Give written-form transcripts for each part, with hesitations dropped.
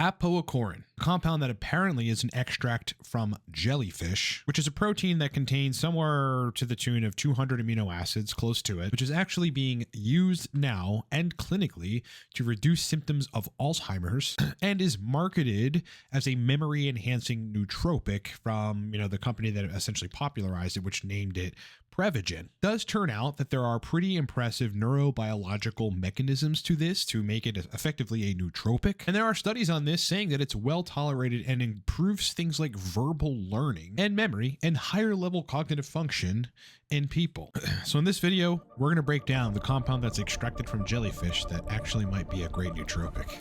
Apoacorin, a compound that apparently is an extract from jellyfish, which is a protein that contains somewhere to the tune of 200 amino acids, close to it, which is actually being used now and clinically to reduce symptoms of Alzheimer's and is marketed as a memory enhancing nootropic from, the company that essentially popularized it, which named it Prevagen. It does turn out that there are pretty impressive neurobiological mechanisms to this to make it effectively a nootropic. And there are studies on this saying that it's well tolerated and improves things like verbal learning and memory and higher level cognitive function in people. So in this video, we're going to break down the compound that's extracted from jellyfish that actually might be a great nootropic.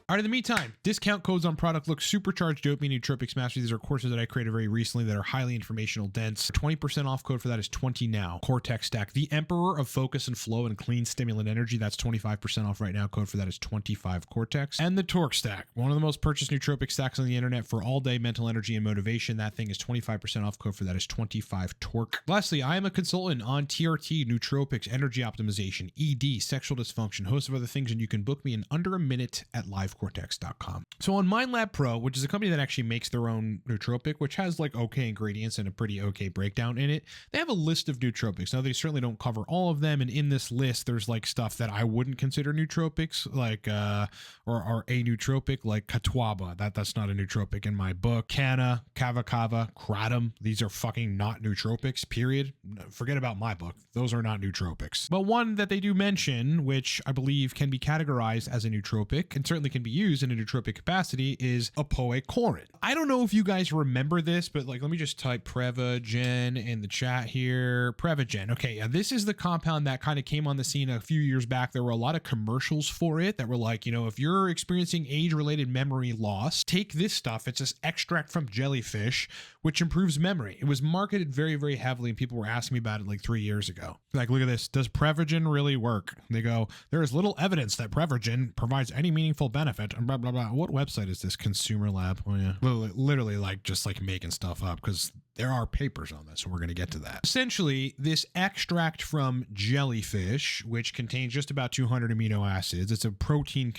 All right, in the meantime, discount codes on product look Supercharged Dopamine Nootropics Mastery. These are courses that I created very recently that are highly informational dense. 20% off code for that is 20 now. Cortex Stack, the Emperor of Focus and Flow and Clean Stimulant Energy. That's 25% off right now. Code for that is 25 Cortex. And the Torque Stack, one of the most purchased nootropic stacks on the internet for all day mental energy and motivation. That thing is 25% off. Code for that is 25 Torque. Lastly, I am a consultant on TRT, nootropics, energy optimization, ED, sexual dysfunction, host of other things, and you can book me in under a minute at livecortex.com. So on MindLab Pro, which is a company that actually makes their own nootropic, which has like okay ingredients and a pretty okay breakdown in it, they have a list of nootropics. Now they certainly don't cover all of them, and in this list there's like stuff that I wouldn't consider nootropics, like or a nootropic, like Catawba. That's not a nootropic in my book. Canna, Kava, Kratom, these are fucking not nootropics, period. Forget about my book. Those are not nootropics. But one that they do mention, which I believe can be categorized as a nootropic and certainly can be used in a nootropic capacity, is apoacorin. I don't know if you guys remember this, but like, let me just type Prevagen in the chat here. Prevagen. Okay, yeah, this is the compound that kind of came on the scene a few years back. There were a lot of commercials for it that were like, if you're experiencing age-related memory loss, take this stuff. It's this extract from jellyfish, which improves memory. It was marketed very, very heavily, and people were asking me about it like 3 years ago. Like, look at this. Does Prevagen really work? They go, there is little evidence that Prevagen provides any meaningful benefit, and blah, blah, blah. What website is this? Consumer Lab. Oh, yeah. Literally like just like making stuff up, because there are papers on this, and we're going to get to that. Essentially, this extract from jellyfish, which contains just about 200 amino acids, it's a protein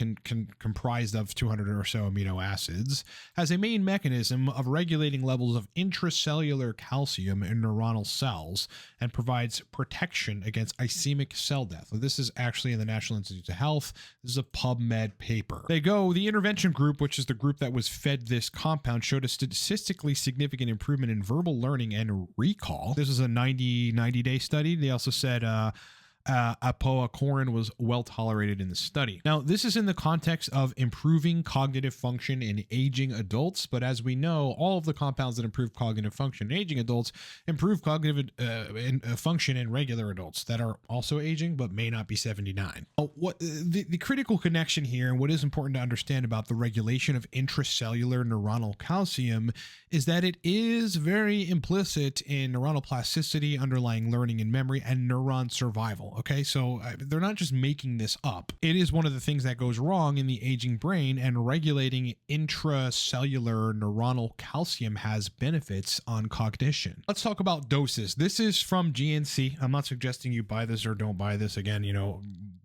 comprised of 200 or so amino acids, has a main mechanism of regulating levels of intracellular calcium in neuronal cells and provides protection against ischemic cell death. So this is actually in the National Institutes of Health. This is a PubMed paper. The intervention group, which is the group that was fed this compound, showed a statistically significant improvement in verbal learning and recall. This is a 90-day study. They also said apoacorin was well tolerated in the study. Now, this is in the context of improving cognitive function in aging adults, but as we know, all of the compounds that improve cognitive function in aging adults improve cognitive function in regular adults that are also aging but may not be 79. What the critical connection here, and what is important to understand about the regulation of intracellular neuronal calcium, is that it is very implicit in neuronal plasticity, underlying learning and memory, and neuron survival. Okay, so they're not just making this up. It is one of the things that goes wrong in the aging brain, and regulating intracellular neuronal calcium has benefits on cognition. Let's talk about doses. This is from GNC. I'm not suggesting you buy this or don't buy this. Again,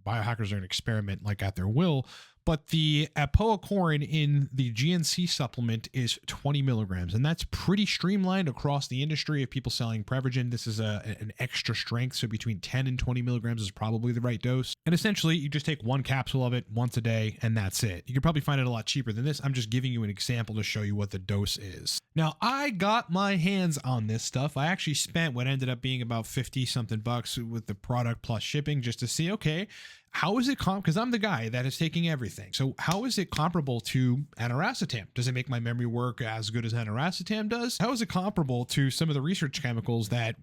biohackers are an experiment like at their will. But the apoacorin in the GNC supplement is 20 milligrams, and that's pretty streamlined across the industry of people selling Prevagen. This is an extra strength, so between 10 and 20 milligrams is probably the right dose. And essentially, you just take one capsule of it once a day, and that's it. You could probably find it a lot cheaper than this. I'm just giving you an example to show you what the dose is. Now, I got my hands on this stuff. I actually spent what ended up being about 50-something bucks with the product plus shipping just to see, okay, how is it because I'm the guy that is taking everything. So how is it comparable to Oxiracetam? Does it make my memory work as good as Oxiracetam does? How is it comparable to some of the research chemicals that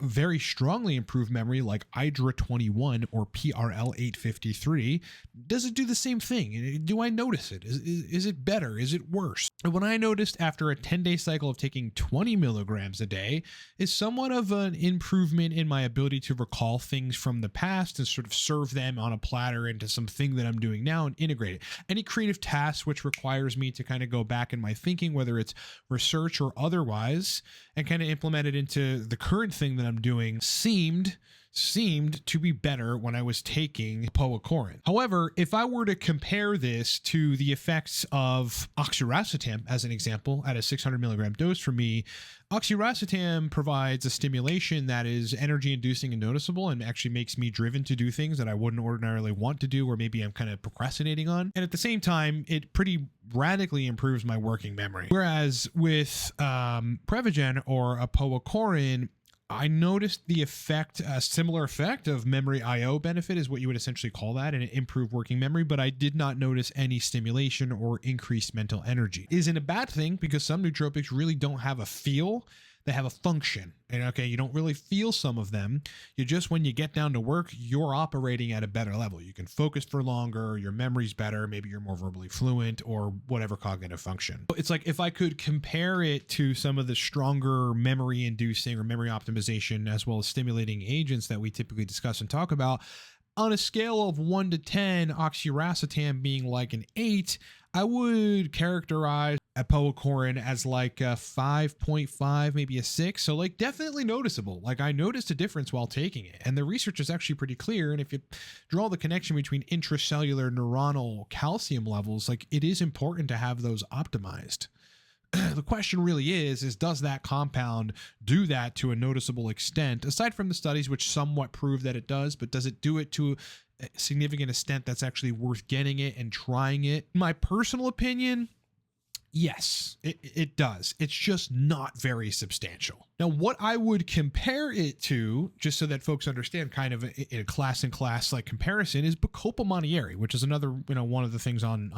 very strongly improve memory like Idra 21 or PRL 853, does it do the same thing? Do I notice it? Is it better? Is it worse? And when I noticed after a 10-day cycle of taking 20 milligrams a day is somewhat of an improvement in my ability to recall things from the past and sort of serve them on a platter into something that I'm doing now and integrate it. Any creative tasks which requires me to kind of go back in my thinking, whether it's research or otherwise, and kind of implement it into the current thing that I'm doing seemed to be better when I was taking Prevagen. However, if I were to compare this to the effects of Oxiracetam as an example at a 600 milligram dose for me, Oxiracetam provides a stimulation that is energy inducing and noticeable and actually makes me driven to do things that I wouldn't ordinarily want to do, or maybe I'm kind of procrastinating on. And at the same time, it pretty radically improves my working memory. Whereas with Prevagen or a Prevagen, I noticed the effect, a similar effect of memory IO benefit is what you would essentially call that, and it improved working memory, but I did not notice any stimulation or increased mental energy. It isn't a bad thing because some nootropics really don't have a feel, they have a function. And okay, you don't really feel some of them. You just, when you get down to work, you're operating at a better level. You can focus for longer, your memory's better, maybe you're more verbally fluent or whatever cognitive function. It's like if I could compare it to some of the stronger memory inducing or memory optimization as well as stimulating agents that we typically discuss and talk about, on a scale of 1 to 10, Oxiracetam being like an 8, I would characterize Prevagen as like a 5.5, maybe a 6. So like definitely noticeable. Like I noticed a difference while taking it, and the research is actually pretty clear. And if you draw the connection between intracellular neuronal calcium levels, like it is important to have those optimized. The question really is does that compound do that to a noticeable extent, aside from the studies which somewhat prove that it does, but does it do it to a significant extent that's actually worth getting it and trying it? In my personal opinion, yes, it does. It's just not very substantial. Now, what I would compare it to, just so that folks understand kind of in a class like comparison, is Bacopa monnieri, which is another, one of the things on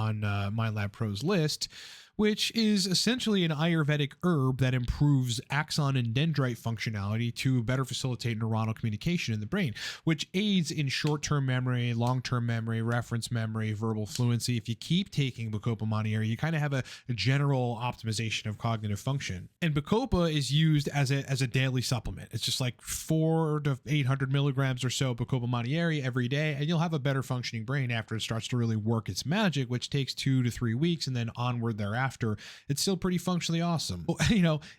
Mind Lab Pro's list, which is essentially an Ayurvedic herb that improves axon and dendrite functionality to better facilitate neuronal communication in the brain, which aids in short-term memory, long-term memory, reference memory, verbal fluency. If you keep taking Bacopa monnieri, you kind of have a general optimization of cognitive function. And Bacopa is used as a daily supplement. It's just like 400 to 800 milligrams or so Bacopa monnieri every day, and you'll have a better functioning brain after it starts to really work its magic, which takes 2 to 3 weeks, and then onward thereafter. It's still pretty functionally awesome.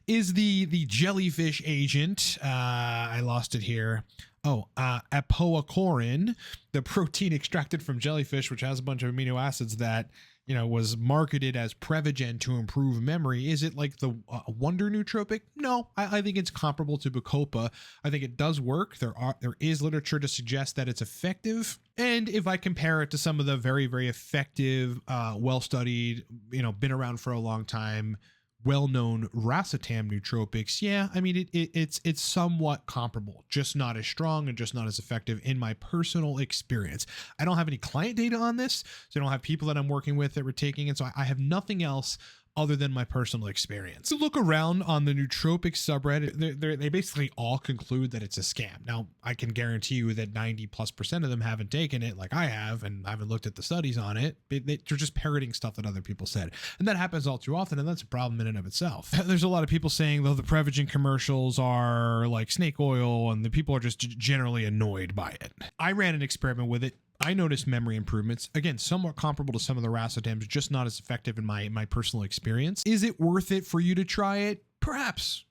Is the jellyfish agent, I lost it here. Prevagen, the protein extracted from jellyfish, which has a bunch of amino acids that, was marketed as Prevagen to improve memory. Is it like the wonder nootropic? No, I think it's comparable to Bacopa. I think it does work. There is literature to suggest that it's effective. And if I compare it to some of the very, very effective, well-studied, been around for a long time, well-known racetam nootropics, yeah, I mean, it's somewhat comparable, just not as strong and just not as effective in my personal experience. I don't have any client data on this, so I don't have people that I'm working with that were taking it, so I have nothing else other than my personal experience. To look around on the nootropics subreddit, they basically all conclude that it's a scam. Now, I can guarantee you that 90+% of them haven't taken it like I have, and I haven't looked at the studies on it. They're just parroting stuff that other people said. And that happens all too often, and that's a problem in and of itself. There's a lot of people saying, though, the Prevagen commercials are like snake oil, and the people are just generally annoyed by it. I ran an experiment with it. I noticed memory improvements, again, somewhat comparable to some of the racetams, just not as effective in my personal experience. Is it worth it for you to try it? Perhaps,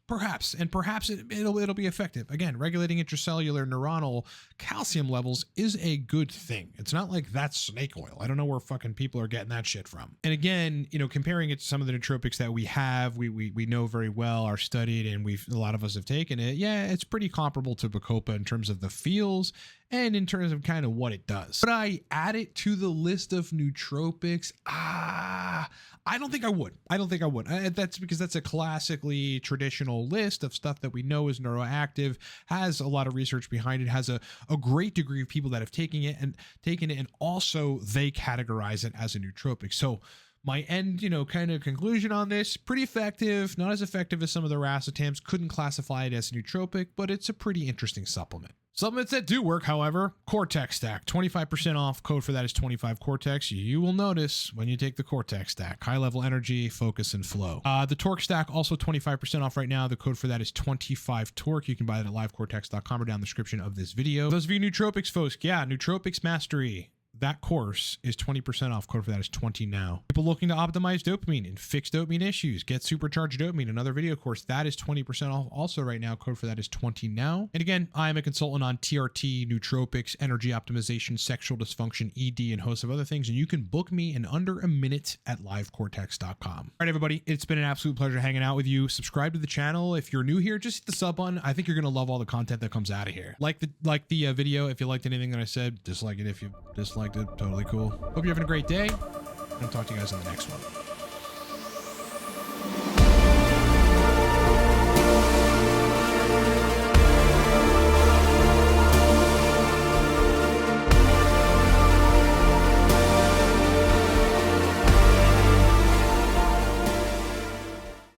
and perhaps it'll be effective. Again, regulating intracellular neuronal calcium levels is a good thing. It's not like that's snake oil. I don't know where fucking people are getting that shit from. And again, comparing it to some of the nootropics that we have, we know very well, are studied, and a lot of us have taken it. Yeah, it's pretty comparable to Bacopa in terms of the feels and in terms of kind of what it does. But I add it to the list of nootropics. I don't think I would. That's because that's a classically traditional list of stuff that we know is neuroactive, has a lot of research behind it, has a great degree of people that have taken it, and also they categorize it as a nootropic. So My end, kind of conclusion on this, pretty effective, not as effective as some of the racetams. Couldn't classify it as a nootropic, but it's a pretty interesting supplement. Supplements that do work, however, Cortex Stack, 25% off. Code for that is 25 Cortex. You will notice when you take the Cortex Stack, high level energy, focus, and flow. The Torque Stack, also 25% off right now. The code for that is 25 Torque. You can buy that at livecortex.com or down the description of this video. Those of you nootropics folks, yeah, Nootropics Mastery. That course is 20% off. Code for that is 20 now. People looking to optimize dopamine and fix dopamine issues, get supercharged dopamine, another video course, that is 20% off also right now. Code for that is 20 now. And again, I am a consultant on TRT, nootropics, energy optimization, sexual dysfunction, ED, and a host of other things. And you can book me in under a minute at livecortex.com. All right, everybody, it's been an absolute pleasure hanging out with you. Subscribe to the channel. If you're new here, just hit the sub button. I think you're going to love all the content that comes out of here. Like the video if you liked anything that I said. Dislike it if you disliked it. Totally cool. Hope you're having a great day. I'll talk to you guys in the next one.